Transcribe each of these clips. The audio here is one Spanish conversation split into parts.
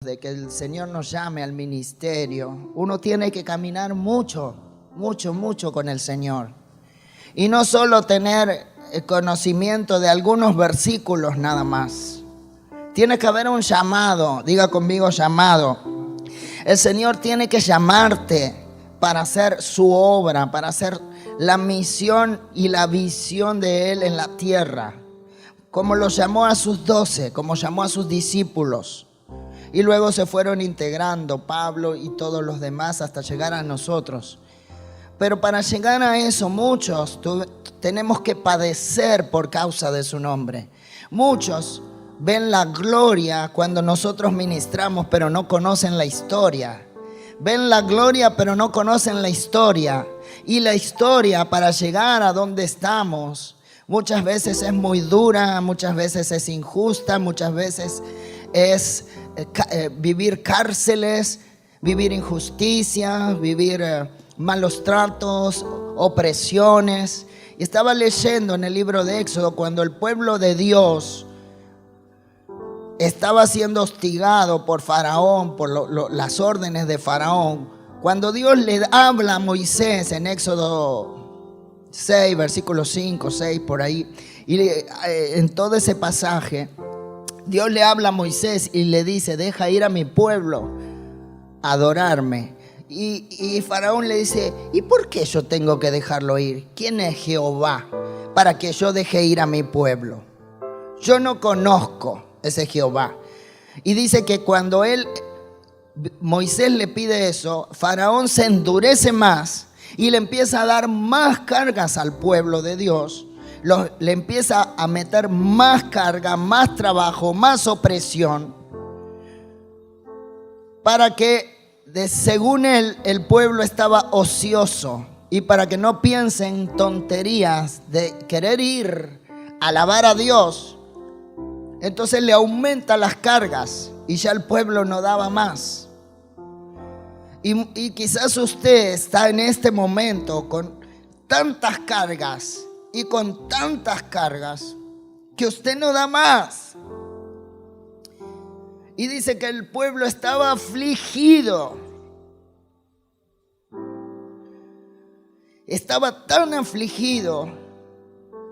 De que el Señor nos llame al ministerio, uno tiene que caminar mucho con el Señor. Y no solo tener conocimiento de algunos versículos nada más. Tiene que haber un llamado, diga conmigo llamado. El Señor tiene que llamarte para hacer su obra, para hacer la misión y la visión de Él en la tierra. Como lo llamó a sus 12, como llamó a sus discípulos. Y luego se fueron integrando Pablo y todos los demás hasta llegar a nosotros. Pero para llegar a eso muchos tenemos que padecer por causa de su nombre. Muchos ven la gloria cuando nosotros ministramos, pero no conocen la historia. Ven la gloria, pero no conocen la historia. Y la historia para llegar a donde estamos muchas veces es muy dura, muchas veces es injusta, muchas veces es vivir cárceles, vivir injusticia, vivir malos tratos, opresiones. Y estaba leyendo en el libro de Éxodo cuando el pueblo de Dios estaba siendo hostigado por Faraón, por las órdenes de Faraón. Cuando Dios le habla a Moisés en Éxodo 6, versículo 5, 6, por ahí, y en todo ese pasaje, Dios le habla a Moisés y le dice: deja ir a mi pueblo a adorarme. Y Faraón le dice: ¿y por qué yo tengo que dejarlo ir? ¿Quién es Jehová para que yo deje ir a mi pueblo? Yo no conozco ese Jehová. Y dice que cuando Moisés le pide eso, Faraón se endurece más y le empieza a dar más cargas al pueblo de Dios. Le empieza a meter más carga, más trabajo, más opresión, para que, según él, el pueblo estaba ocioso, y para que no piensen tonterías de querer ir a alabar a Dios. Entonces le aumenta las cargas y ya el pueblo no daba más. Y quizás usted está en este momento con tantas cargas y con tantas cargas que usted no da más. Y dice que el pueblo estaba afligido. Estaba tan afligido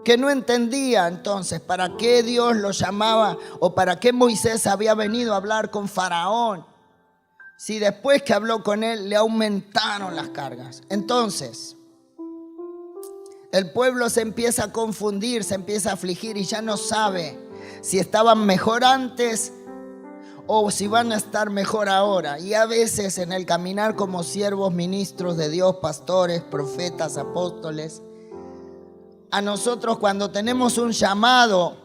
que no entendía entonces para qué Dios lo llamaba o para qué Moisés había venido a hablar con Faraón, si después que habló con él le aumentaron las cargas. Entonces el pueblo se empieza a confundir, se empieza a afligir y ya no sabe si estaban mejor antes o si van a estar mejor ahora. Y a veces en el caminar como siervos, ministros de Dios, pastores, profetas, apóstoles, a nosotros cuando tenemos un llamado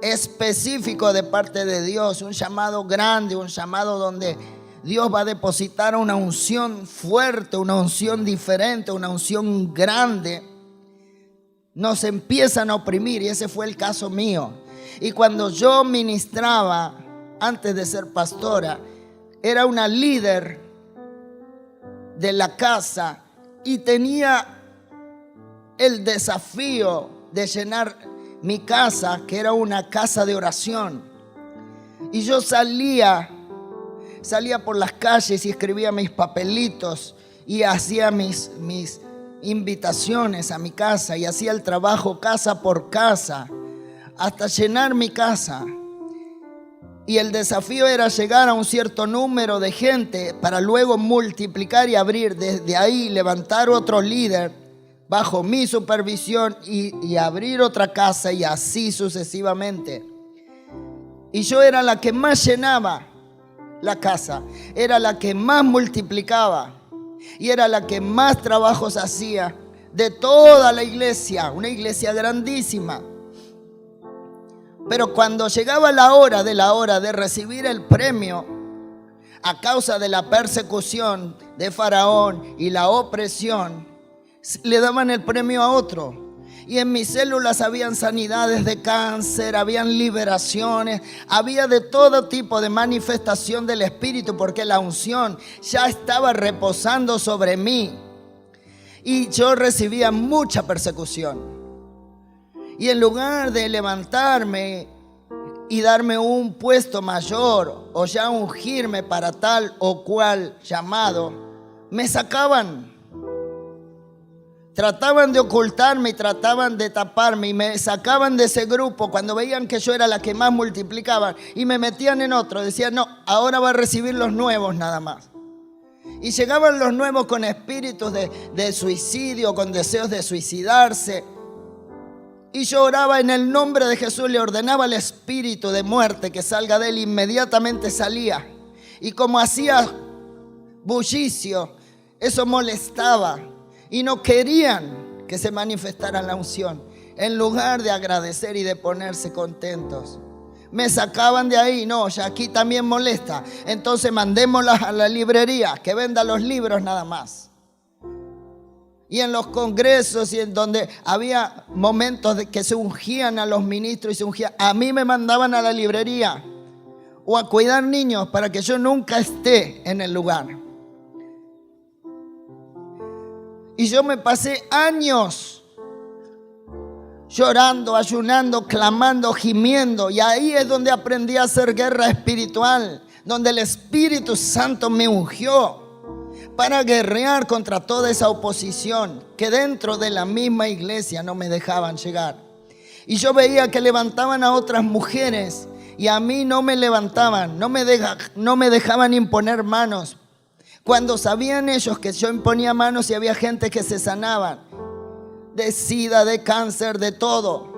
específico de parte de Dios, un llamado grande, un llamado donde Dios va a depositar una unción fuerte, una unción diferente, una unción grande, nos empiezan a oprimir, y ese fue el caso mío. Y cuando yo ministraba, antes de ser pastora, era una líder de la casa y tenía el desafío de llenar mi casa, que era una casa de oración. Y yo salía por las calles y escribía mis papelitos y hacía mis invitaciones a mi casa y hacía el trabajo casa por casa hasta llenar mi casa. Y el desafío era llegar a un cierto número de gente para luego multiplicar y abrir, desde ahí levantar otro líder bajo mi supervisión y abrir otra casa, y así sucesivamente. Y yo era la que más llenaba la casa, era la que más multiplicaba y era la que más trabajos hacía de toda la iglesia, una iglesia grandísima. Pero cuando llegaba la hora de recibir el premio, a causa de la persecución de Faraón y la opresión, le daban el premio a otro. Y en mis células habían sanidades de cáncer, habían liberaciones, había de todo tipo de manifestación del Espíritu, porque la unción ya estaba reposando sobre mí. Y yo recibía mucha persecución. Y en lugar de levantarme y darme un puesto mayor o ya ungirme para tal o cual llamado, me sacaban. Trataban de ocultarme y trataban de taparme y me sacaban de ese grupo cuando veían que yo era la que más multiplicaba y me metían en otro. Decían, no, ahora va a recibir los nuevos nada más. Y llegaban los nuevos con espíritus de suicidio, con deseos de suicidarse. Y yo oraba en el nombre de Jesús, le ordenaba al espíritu de muerte que salga de él, inmediatamente salía. Y como hacía bullicio, eso molestaba. Y no querían que se manifestara la unción. En lugar de agradecer y de ponerse contentos, me sacaban de ahí. No, ya aquí también molesta. Entonces mandémosla a la librería, que venda los libros nada más. Y en los congresos y en donde había momentos de que se ungían a los ministros y se ungían, a mí me mandaban a la librería o a cuidar niños para que yo nunca esté en el lugar. Y yo me pasé años llorando, ayunando, clamando, gimiendo. Y ahí es donde aprendí a hacer guerra espiritual, donde el Espíritu Santo me ungió para guerrear contra toda esa oposición que dentro de la misma iglesia no me dejaban llegar. Y yo veía que levantaban a otras mujeres y a mí no me levantaban, no me dejaban imponer manos. Cuando sabían ellos que yo imponía manos y había gente que se sanaban de sida, de cáncer, de todo,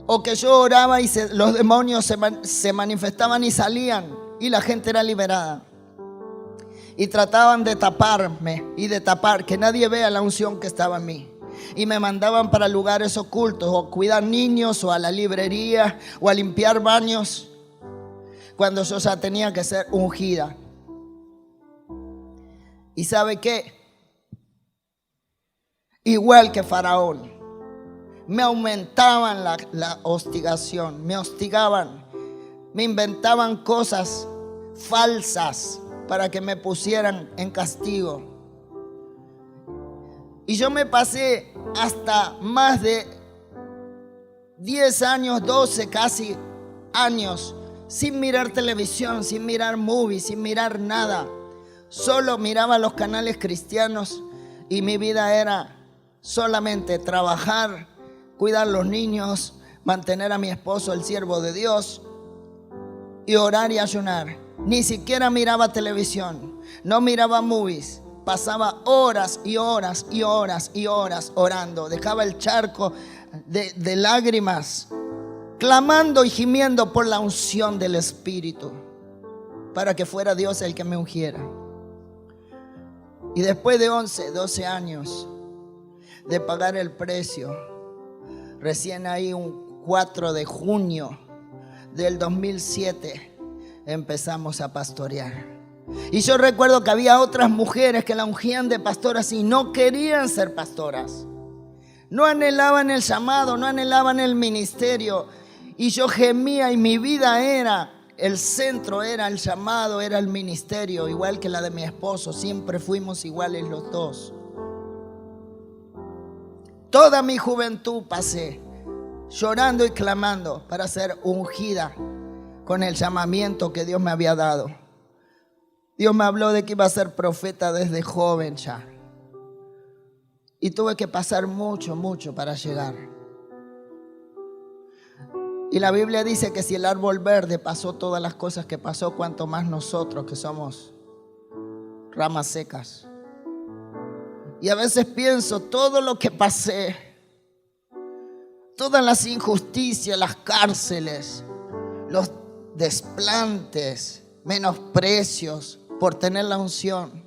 o que yo oraba y los demonios se manifestaban y salían y la gente era liberada. Y trataban de taparme y de tapar que nadie vea la unción que estaba en mí. Y me mandaban para lugares ocultos, o a cuidar niños, o a la librería, o a limpiar baños, cuando yo ya tenía que ser ungida. ¿Y sabe qué? Igual que Faraón, me aumentaban la hostigación, me hostigaban, me inventaban cosas falsas para que me pusieran en castigo. Y yo me pasé hasta más de 10 años, 12 casi años, sin mirar televisión, sin mirar movies, sin mirar nada. Solo miraba los canales cristianos y mi vida era solamente trabajar, cuidar los niños, mantener a mi esposo, el siervo de Dios, y orar y ayunar. Ni siquiera miraba televisión, no miraba movies. Pasaba horas y horas y horas y horas orando. Dejaba el charco de lágrimas, clamando y gimiendo por la unción del Espíritu, para que fuera Dios el que me ungiera. Y después de 11, 12 años de pagar el precio, recién ahí un 4 de junio del 2007 empezamos a pastorear. Y yo recuerdo que había otras mujeres que la ungían de pastoras y no querían ser pastoras. No anhelaban el llamado, no anhelaban el ministerio. Y yo gemía y mi vida era, el centro era el llamado, era el ministerio, igual que la de mi esposo. Siempre fuimos iguales los dos. Toda mi juventud pasé llorando y clamando para ser ungida con el llamamiento que Dios me había dado. Dios me habló de que iba a ser profeta desde joven ya. Y tuve que pasar mucho para llegar. Y la Biblia dice que si el árbol verde pasó todas las cosas que pasó, cuanto más nosotros que somos ramas secas. Y a veces pienso todo lo que pasé, todas las injusticias, las cárceles, los desplantes, menosprecios por tener la unción,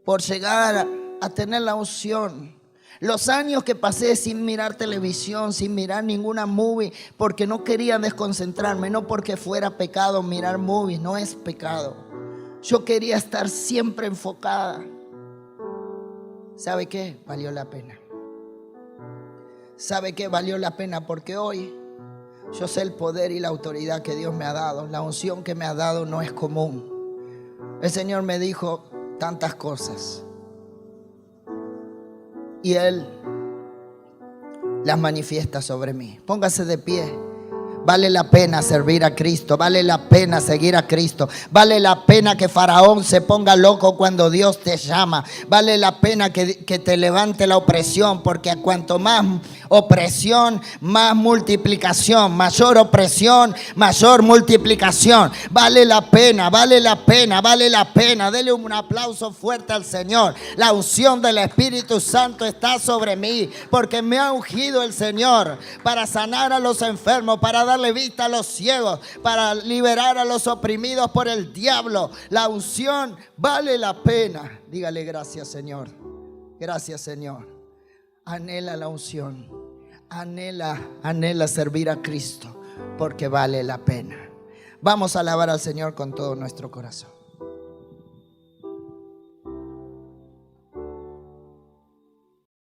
por llegar a tener la unción. Los años que pasé sin mirar televisión, sin mirar ninguna movie, porque no quería desconcentrarme, no porque fuera pecado mirar movies, no es pecado. Yo quería estar siempre enfocada. ¿Sabe qué? Valió la pena. ¿Sabe qué? Valió la pena porque hoy yo sé el poder y la autoridad que Dios me ha dado. La unción que me ha dado no es común. El Señor me dijo tantas cosas. Y Él las manifiesta sobre mí. Póngase de pie. Vale la pena servir a Cristo, vale la pena seguir a Cristo, vale la pena que Faraón se ponga loco cuando Dios te llama, vale la pena que te levante la opresión, porque a cuanto más opresión, más multiplicación, mayor opresión, mayor multiplicación. Vale la pena, vale la pena, vale la pena. Dele un aplauso fuerte al Señor. La unción del Espíritu Santo está sobre mí, porque me ha ungido el Señor para sanar a los enfermos, para darle vista a los ciegos, para liberar a los oprimidos por el diablo. La unción vale la pena. Dígale gracias, Señor. Gracias, Señor. Anhela la unción. Anhela servir a Cristo, porque vale la pena. Vamos a alabar al Señor con todo nuestro corazón.